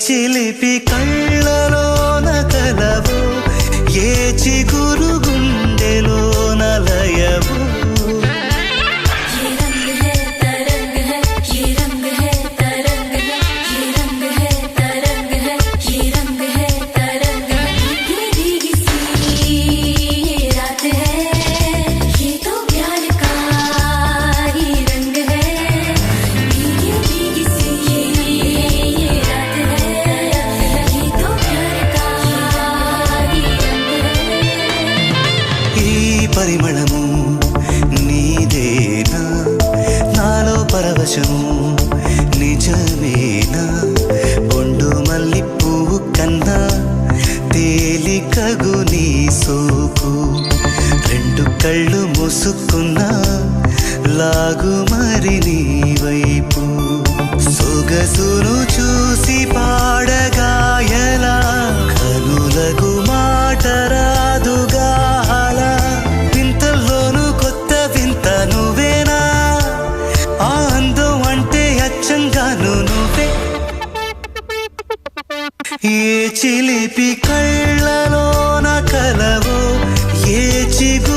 చిలిపి కళ్ళలోన కలవు, ఏ చిగురు గుండెలోన లయవు. పరిమళము నీదేనా, నాలో పరవశము నిజమేనా. బొండు మల్లి పువ్వు కన్నా తేలికగు నీ సోకు, రెండు కళ్ళు మూసుకున్నా లాగు మరి నీ వైపు. సొగసును చూసి పాడగాయలా, కనులకు మాట రాదుగా. ఏ చిలిపి కళ్ళలోన కలవో, ఏ చిగు